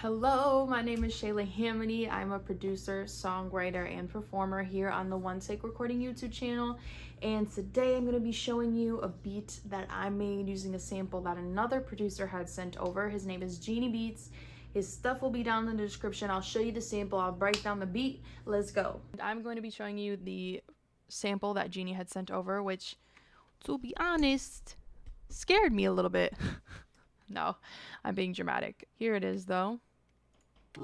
Hello, my name is Shayla Hamity. I'm a producer, songwriter, and performer here on the One Take Recording YouTube channel. And today I'm going to be showing you a beat that I made using a sample that another producer had sent over. His name is Genie Beats. His stuff will be down in the description. I'll show you the sample. I'll break down the beat. Let's go. I'm going to be showing you the sample that Genie had sent over, which, to be honest, scared me a little bit. No, I'm being dramatic. Here it is, though. And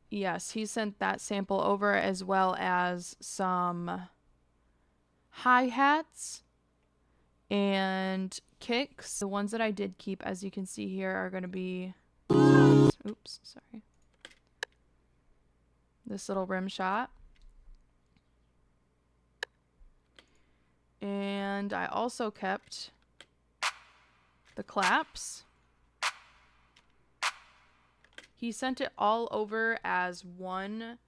yes, he sent that sample over as well as some hi-hats and kicks. The ones that I did keep, as you can see here, are going to be these ones. Oops, sorry. This little rim shot. And I also kept the claps. He sent it all over as one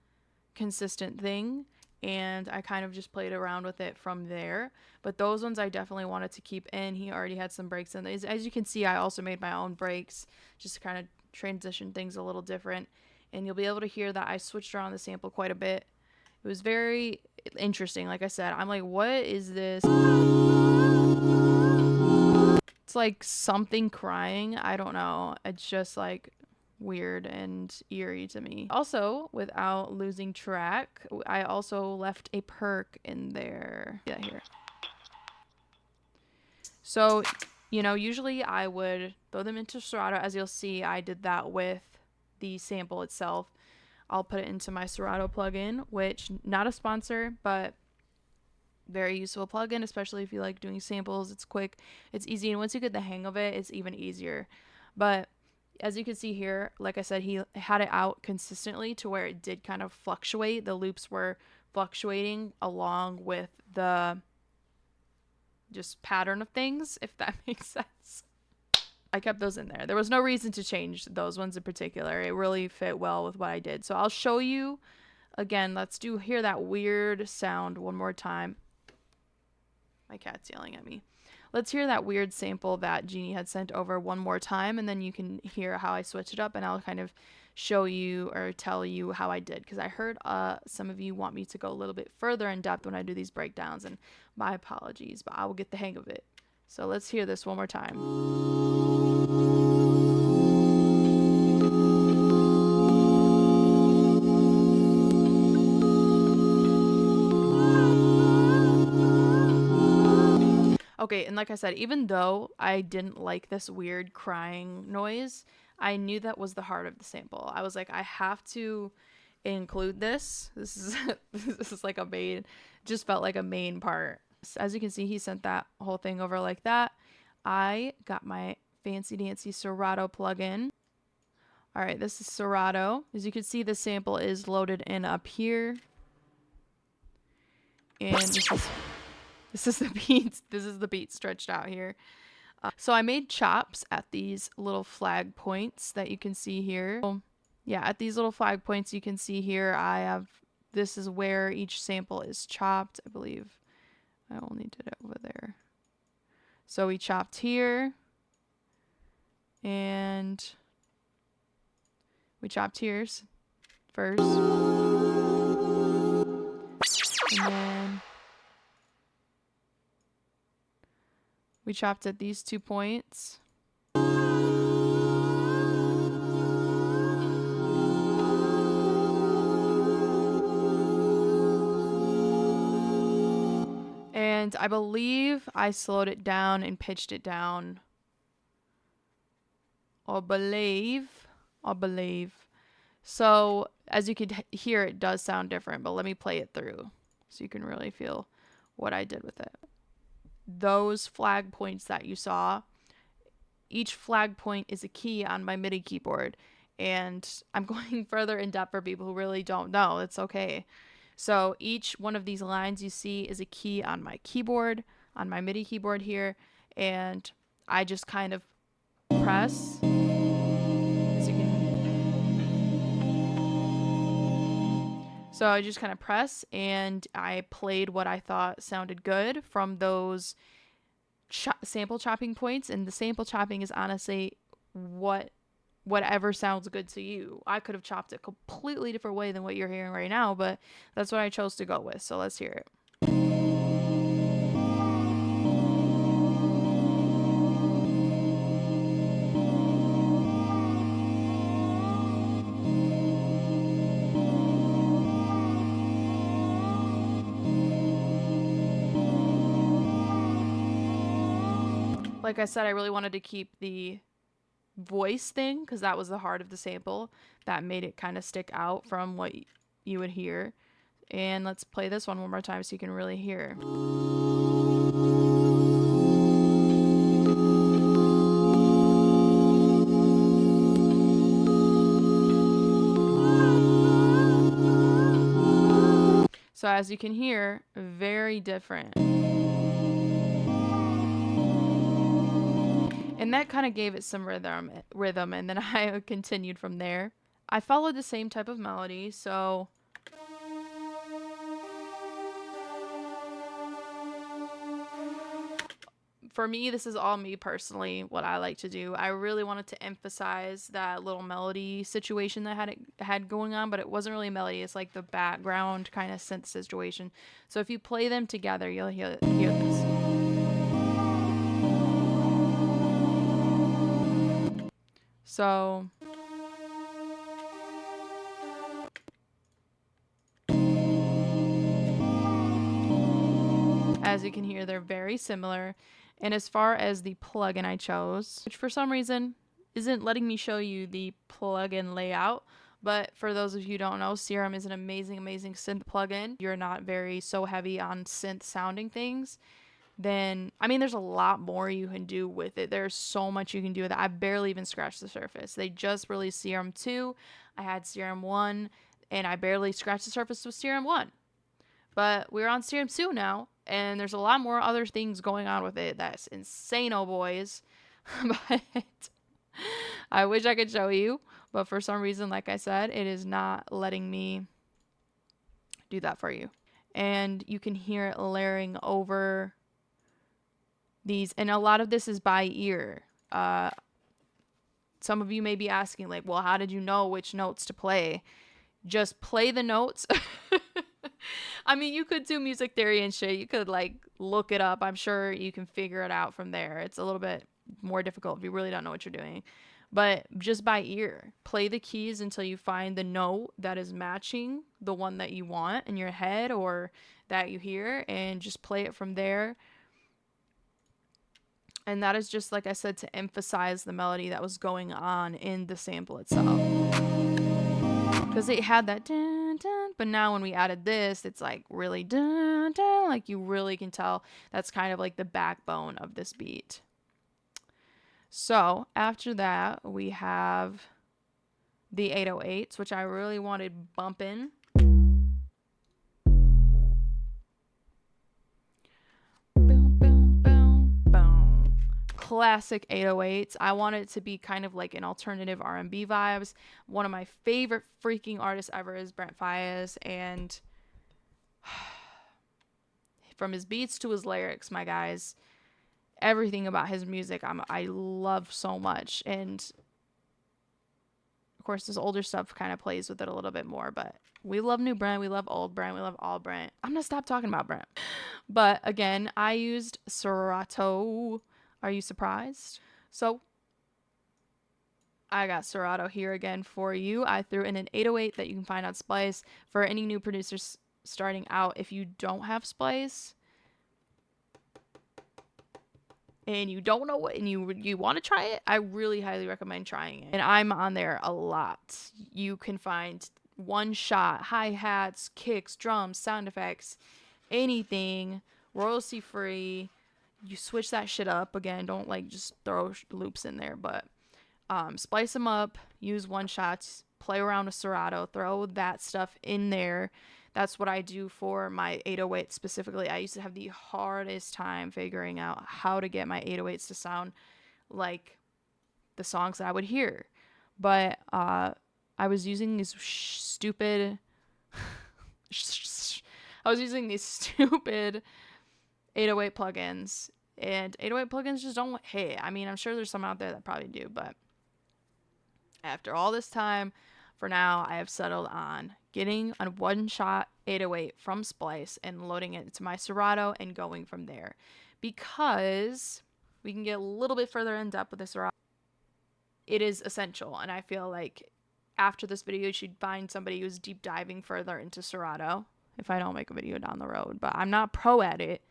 consistent thing, and I kind of just played around with it from there. But those ones I definitely wanted to keep in. He already had some breaks in. As you can see, I also made my own breaks just to kind of transition things a little different. And you'll be able to hear that I switched around the sample quite a bit. It was very interesting. Like I said, I'm like, what is this? It's like something crying. I don't know. It's just like weird and eerie to me. Also, without losing track, I also left a perk in there. Yeah, here. So, you know, usually I would throw them into Serato. As you'll see, I did that with the sample itself. I'll put it into my Serato plugin, which not a sponsor, but very useful plugin, especially if you like doing samples. It's quick, it's easy, and once you get the hang of it, it's even easier. But as you can see here, like I said, he had it out consistently to where it did kind of fluctuate. The loops were fluctuating along with the just pattern of things, if that makes sense. I kept those in there. There was no reason to change those ones in particular. It really fit well with what I did. So I'll show you again. Let's hear that weird sound one more time. My cat's yelling at me. Let's hear that weird sample that Genie had sent over one more time, and then you can hear how I switch it up, and I'll kind of show you or tell you how I did, because I heard some of you want me to go a little bit further in depth when I do these breakdowns, and my apologies, but I will get the hang of it. So let's hear this one more time. Okay, and like I said, even though I didn't like this weird crying noise, I knew that was the heart of the sample. I was like, I have to include this. This is this is like a main, just felt like a main part. As you can see, he sent that whole thing over like that. I got my fancy dancy Serato plugin. All right, this is Serato. As you can see, the sample is loaded in up here. And this is the beat. This is the beat stretched out here. So I made chops at these little flag points that you can see here. Yeah, at these little flag points you can see here, this is where each sample is chopped. I believe I only did it over there. So we chopped here, and we chopped here first, and then we chopped at these 2 points. And I believe I slowed it down and pitched it down. I believe. So as you could hear, it does sound different, but let me play it through so you can really feel what I did with it. Those flag points that you saw, each flag point is a key on my MIDI keyboard, and I'm going further in depth for people who really don't know. It's okay. So each one of these lines you see is a key on my keyboard, on my MIDI keyboard here, and I just kind of press. As you can, so I just kind of press, and I played what I thought sounded good from those sample chopping points. And the sample chopping is honestly whatever sounds good to you. I could have chopped it completely different way than what you're hearing right now, but that's what I chose to go with. So let's hear it. Like I said, I really wanted to keep the voice thing because that was the heart of the sample that made it kind of stick out from what you would hear. And let's play this one more time so you can really hear. So as you can hear, very different. And that kind of gave it some rhythm, and then I continued from there. I followed the same type of melody, so for me, this is all me personally, what I like to do. I really wanted to emphasize that little melody situation that had going on, but it wasn't really a melody. It's like the background kind of synth situation. So if you play them together, you'll hear this. So as you can hear, they're very similar. And as far as the plugin I chose, which for some reason isn't letting me show you the plugin layout, but for those of you who don't know, Serum is an amazing, amazing synth plugin. You're not so heavy on synth sounding things. Then, I mean, there's a lot more you can do with it. There's so much you can do with it. I barely even scratched the surface. They just released Serum 2. I had Serum 1, and I barely scratched the surface with Serum 1. But we're on Serum 2 now, and there's a lot more other things going on with it. That's insane, oh boys. But I wish I could show you, but for some reason, like I said, it is not letting me do that for you. And you can hear it layering over these, and a lot of this is by ear. Some of you may be asking, like, well, how did you know which notes to play? Just play the notes. I mean, you could do music theory and shit. You could, like, look it up. I'm sure you can figure it out from there. It's a little bit more difficult if you really don't know what you're doing. But just by ear, play the keys until you find the note that is matching the one that you want in your head or that you hear, and just play it from there. And that is just, like I said, to emphasize the melody that was going on in the sample itself. Because it had that dun, dun, but now when we added this, it's like really dun, dun, like you really can tell that's kind of like the backbone of this beat. So after that, we have the 808s, which I really wanted bumping. Classic 808s. I want it to be kind of like an alternative R&B vibes. One of my favorite freaking artists ever is Brent Faiyaz, and from his beats to his lyrics, my guys, everything about his music I love so much. And of course, this older stuff kind of plays with it a little bit more, but we love new Brent, we love old Brent, we love all Brent. I'm gonna stop talking about Brent. But again, I used Serato. Are you surprised? So I got Serato here again for you. I threw in an 808 that you can find on Splice for any new producers starting out. If you don't have Splice and you don't know what, and you want to try it, I really highly recommend trying it. And I'm on there a lot. You can find one shot, hi-hats, kicks, drums, sound effects, anything, royalty free. You switch that shit up. Again, don't like just throw loops in there, but splice them up, use one shots, play around with Serato, throw that stuff in there. That's what I do for my 808 specifically. I used to have the hardest time figuring out how to get my 808s to sound like the songs that I would hear. But I was using these stupid I was using these stupid 808 plugins, and 808 plugins just don't hit. I mean, I'm sure there's some out there that probably do, but after all this time, for now, I have settled on getting a one-shot 808 from Splice and loading it into my Serato and going from there, because we can get a little bit further in depth with the Serato. It is essential, and I feel like after this video, you should find somebody who's deep diving further into Serato if I don't make a video down the road. But I'm not pro at it.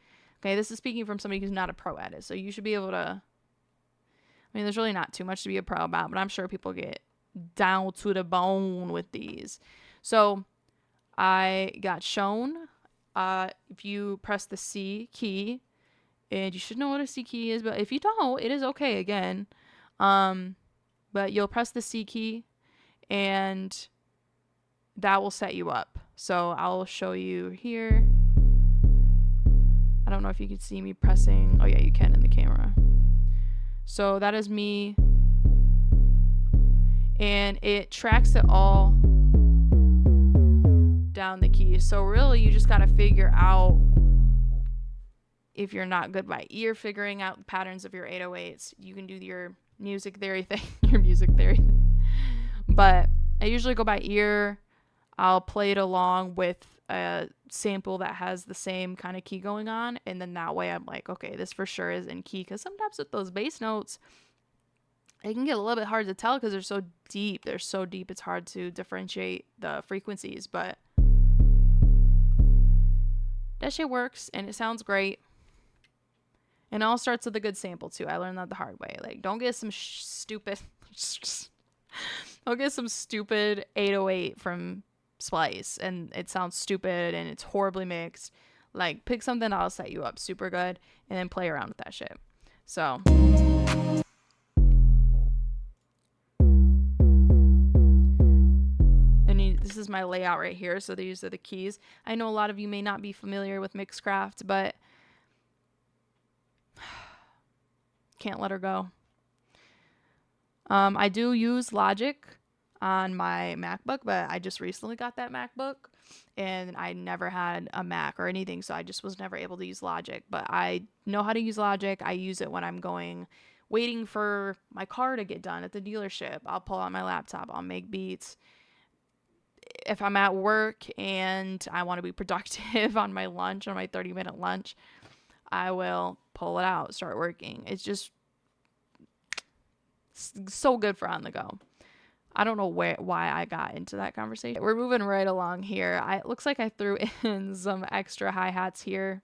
Okay, this is speaking from somebody who's not a pro at it. So you should be able to, I mean, there's really not too much to be a pro about, but I'm sure people get down to the bone with these. So I got shown, if you press the C key, and you should know what a C key is, but if you don't, it is okay again. But you'll press the C key, and that will set you up. So I'll show you here. I don't know if you can see me pressing. Oh yeah, you can in the camera. So that is me. And it tracks it all down the keys. So really you just got to figure out, if you're not good by ear figuring out the patterns of your 808s, you can do your music theory thing, But I usually go by ear. I'll play it along with a sample that has the same kind of key going on, and then that way I'm like, okay, this for sure is in key, because sometimes with those bass notes, it can get a little bit hard to tell because they're so deep. It's hard to differentiate the frequencies, but that shit works, and it sounds great. And it all starts with a good sample too. I learned that the hard way. Like, don't get some stupid 808 from Splice and it sounds stupid and it's horribly mixed. Like, pick something that'll set you up super good and then play around with that shit. So this is my layout right here. So these are the keys. I know a lot of you may not be familiar with Mixcraft, but can't let her go. I do use Logic on my MacBook, but I just recently got that MacBook and I never had a Mac or anything, so I just was never able to use Logic. But I know how to use Logic. I use it when I'm waiting for my car to get done at the dealership. I'll pull out my laptop, I'll make beats. If I'm at work and I want to be productive on my lunch, on my 30-minute lunch, I will pull it out, start working. It's just so good for on the go. I don't know why I got into that conversation. We're moving right along here. It looks like I threw in some extra hi-hats here.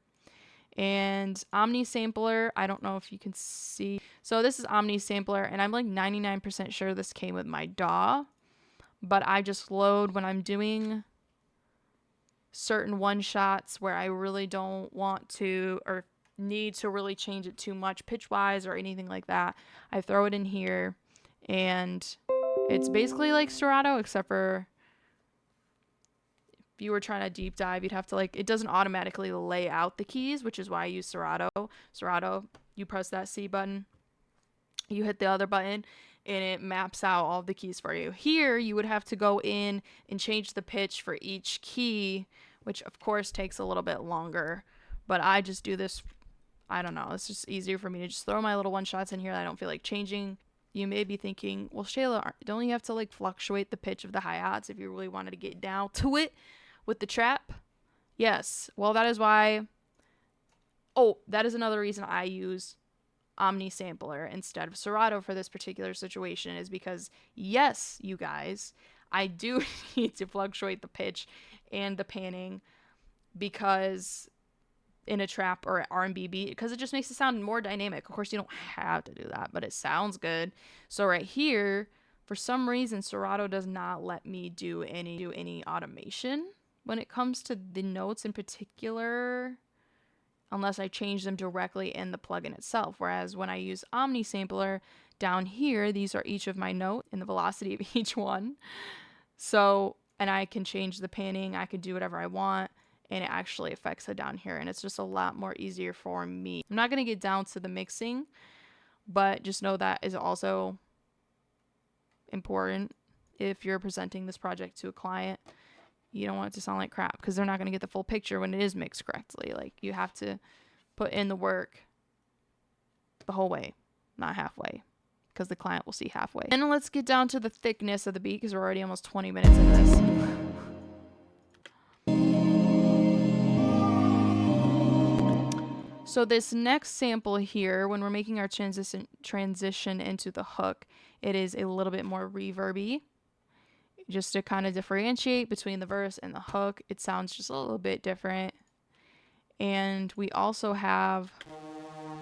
And Omni Sampler, I don't know if you can see. So this is Omni Sampler, and I'm like 99% sure this came with my DAW. But I just load when I'm doing certain one-shots where I really don't want to or need to really change it too much pitch-wise or anything like that. I throw it in here, and it's basically like Serato, except for if you were trying to deep dive, you'd have to it doesn't automatically lay out the keys, which is why I use Serato. Serato, you press that C button, you hit the other button, and it maps out all the keys for you. Here, you would have to go in and change the pitch for each key, which of course takes a little bit longer. But I just do this, I don't know, it's just easier for me to just throw my little one-shots in here that I don't feel like changing. You may be thinking, well, Shayla, don't you have to fluctuate the pitch of the hi-hats if you really wanted to get down to it with the trap? Yes. Well, that is why, that is another reason I use Omni Sampler instead of Serato for this particular situation, is because, yes, you guys, I do need to fluctuate the pitch and the panning, because in a trap or R&B beat, because it just makes it sound more dynamic. Of course, you don't have to do that, but it sounds good. So right here, for some reason, Serato does not let me do any automation when it comes to the notes in particular, unless I change them directly in the plugin itself. Whereas when I use Omni Sampler, down here, these are each of my notes and the velocity of each one. So, and I can change the panning, I can do whatever I want, and it actually affects it down here, and it's just a lot more easier for me. I'm not going to get down to the mixing, but just know that is also important if you're presenting this project to a client. You don't want it to sound like crap because they're not going to get the full picture when it is mixed correctly. Like, you have to put in the work the whole way, not halfway, because the client will see halfway. And let's get down to the thickness of the beat because we're already almost 20 minutes into this. So this next sample here, when we're making our transition into the hook, it is a little bit more reverby. Just to kind of differentiate between the verse and the hook, it sounds just a little bit different. And we also have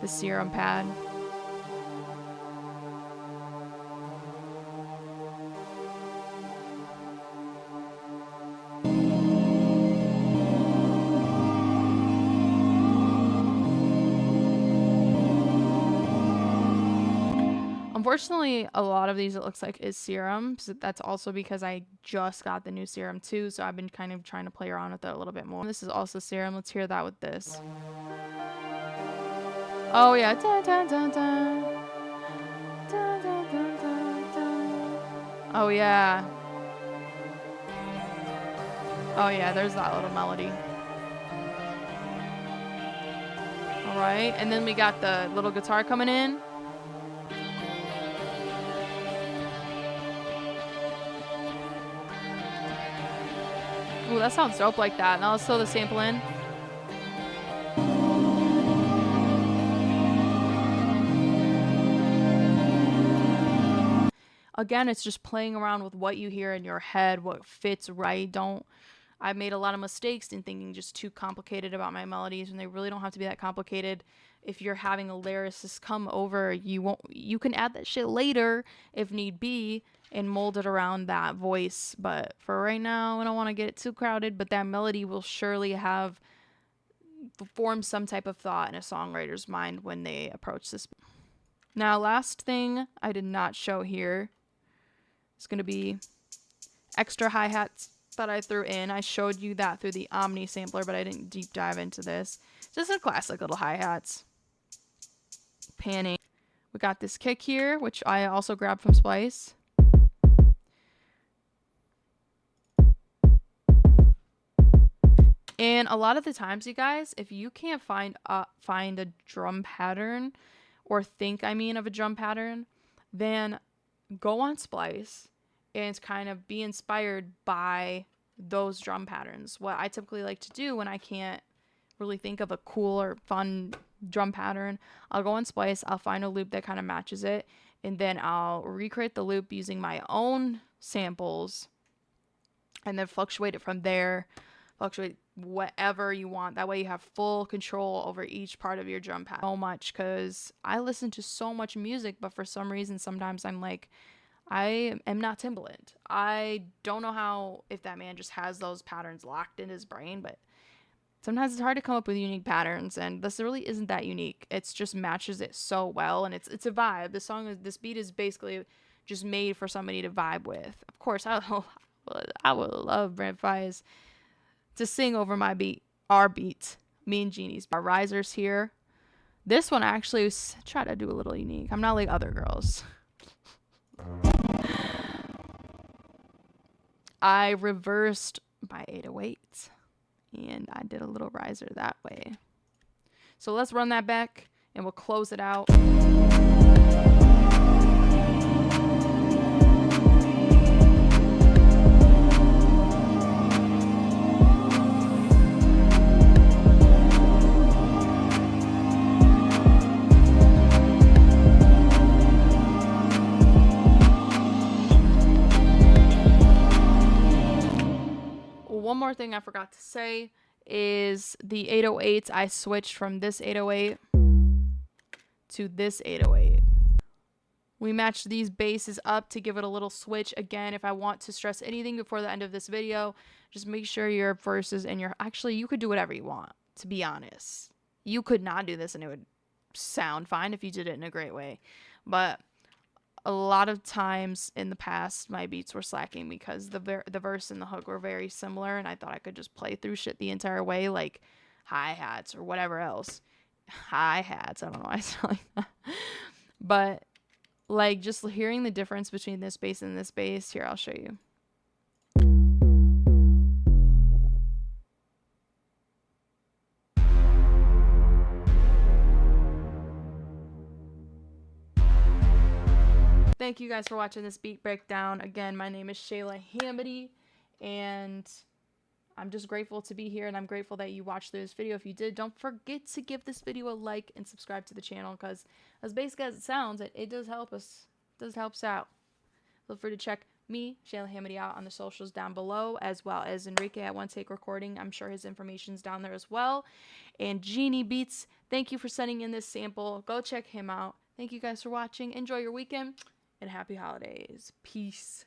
the serum pad. Unfortunately, a lot of these it looks like is serum. So that's also because I just got the new serum too, so I've been kind of trying to play around with it a little bit more. This is also serum. Let's hear that with this. Oh yeah. Dun, dun, dun, dun. Dun, dun, dun, dun, dun. Oh yeah. Oh yeah, there's that little melody. Alright, and then we got the little guitar coming in. Ooh, that sounds dope like that. Now let's throw the sample in. Again, it's just playing around with what you hear in your head, what fits right. I've made a lot of mistakes in thinking just too complicated about my melodies, and they really don't have to be that complicated. If you're having a lyricist come over, you can add that shit later if need be and mold it around that voice. But for right now, I don't want to get it too crowded, but that melody will surely have formed some type of thought in a songwriter's mind when they approach this. Now, last thing I did not show here is going to be extra hi-hats that I threw in. I showed you that through the Omni sampler, but I didn't deep dive into this. Just a classic little hi-hats. Panning. We got this kick here, which I also grabbed from Splice. And a lot of the times, you guys, if you can't find a drum pattern, or think, of a drum pattern, then go on Splice and kind of be inspired by those drum patterns. What I typically like to do when I can't really think of a cool or fun drum pattern, I'll go on Splice, I'll find a loop that kind of matches it, and then I'll recreate the loop using my own samples, and then fluctuate it from there. Fluctuate whatever you want. That way you have full control over each part of your drum pattern. So much, because I listen to so much music, but for some reason sometimes I'm like, I am not Timbaland. I don't know if that man just has those patterns locked in his brain, but sometimes it's hard to come up with unique patterns, and this really isn't that unique. It's just matches it so well, and it's a vibe. This beat is basically just made for somebody to vibe with. Of course, I would love Brent Faiyaz to sing over our beat, me and Jeannie's. Our risers here. This one I actually try to do a little unique. I'm not like other girls. I reversed my 808 and I did a little riser that way. So let's run that back and we'll close it out. One more thing I forgot to say is the 808s. I switched from this 808 to this 808. We matched these basses up to give it a little switch. Again, if I want to stress anything before the end of this video, just make sure your verses and actually, you could do whatever you want, to be honest. You could not do this and it would sound fine if you did it in a great way. But a lot of times in the past, my beats were slacking because the verse and the hook were very similar, and I thought I could just play through shit the entire way, like hi-hats or whatever else. Hi-hats, I don't know why I sound like that. But like just hearing the difference between this bass and this bass. Here, I'll show you. Thank you guys for watching this beat breakdown. Again, my name is Shayla Hamady, and I'm just grateful to be here, and I'm grateful that you watched this video. If you did, don't forget to give this video a like and subscribe to the channel, because as basic as it sounds, it does help us. It does help us out. Feel free to check me, Shayla Hamady, out on the socials down below, as well as Enrique at One Take Recording. I'm sure his information's down there as well. And Genie Beats, thank you for sending in this sample. Go check him out. Thank you guys for watching. Enjoy your weekend, and happy holidays. Peace.